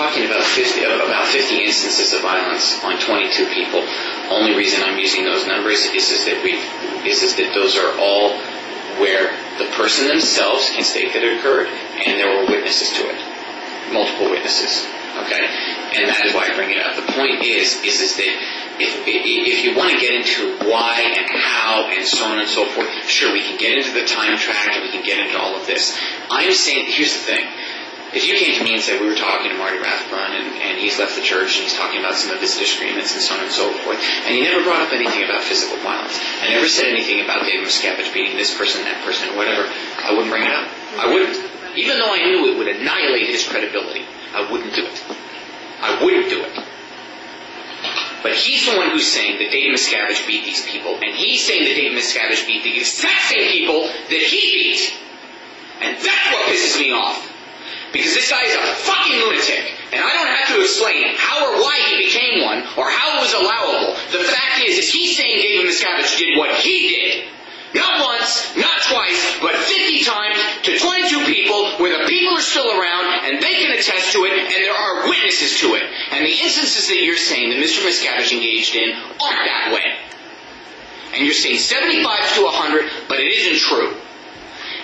talking about 50 instances of violence on 22 people. Only reason I'm using those numbers is that those are all where the person themselves can state that it occurred, and there were witnesses to it, multiple witnesses. Okay, and that is why I bring it up. The point is that if you want to get into why and how and so on and so forth, sure, we can get into the time track and we can get into all of this. I'm saying, here's the thing. If you came to me and said, we were talking to Marty Rathbun and he's left the church and he's talking about some of his disagreements and so on and so forth, and he never brought up anything about physical violence, I never said anything about David Miscavige beating this person, that person, whatever, I wouldn't bring it up. I wouldn't. Even though I knew it would annihilate his credibility, I wouldn't do it. I wouldn't do it. But he's the one who's saying that David Miscavige beat these people, and he's saying that David Miscavige beat the exact same people that he beat. And that's what pisses me off. Because this guy is a fucking lunatic, and I don't have to explain how or why he became one, or how it was allowable. The fact is he's saying David Miscavige did what he did. Not once, not twice, but 50 times to 22 people where the people are still around and they can attest to it and there are witnesses to it. And the instances that you're saying that Mr. Miscavige engaged in aren't that way. And you're saying 75 to 100, but it isn't true.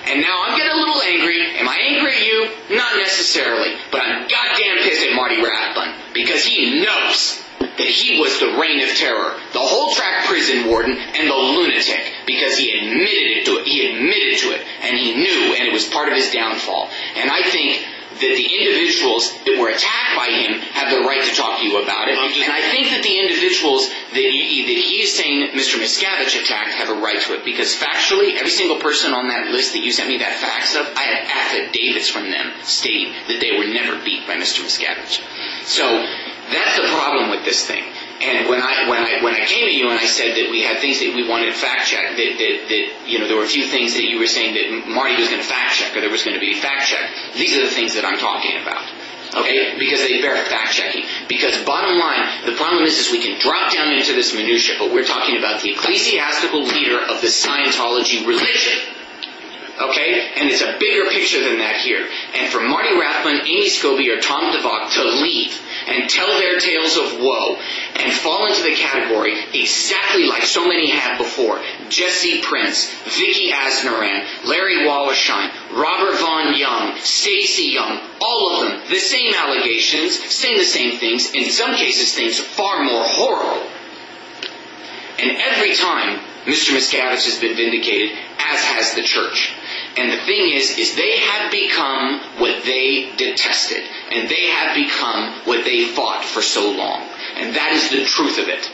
And now I'm getting a little angry. Am I angry at you? Not necessarily. But I'm goddamn pissed at Marty Rathbun because he knows that he was the reign of terror, the whole track prison warden, and the lunatic, because he admitted to it, and he knew, and it was part of his downfall. And I think that the individuals that were attacked by him have the right to talk to you about it, and I think that the individuals that he is saying Mr. Miscavige attacked have a right to it, because factually, every single person on that list that you sent me that fax of, I had affidavits from them stating that they were never beat by Mr. Miscavige. So that's the problem with this thing. And when I came to you and I said that we had things that we wanted fact check, that there were a few things that you were saying that Marty was going to fact check, or there was going to be fact check. These are the things that I'm talking about. Okay? Because they bear fact checking. Because bottom line, the problem is we can drop down into this minutia, but we're talking about the ecclesiastical leader of the Scientology religion. Okay? And it's a bigger picture than that here. And for Marty Rathbun, Amy Scobie, or Tom DeVock to leave and tell their tales of woe and fall into the category exactly like so many have before. Jesse Prince, Vicky Asnaran, Larry Wallerstein, Robert Vaughn Young, Stacy Young, all of them, the same allegations, saying the same things, in some cases things far more horrible. And every time, Mr. Miscavige has been vindicated, as has the church. And the thing is they have become what they detested. And they have become what they fought for so long. And that is the truth of it.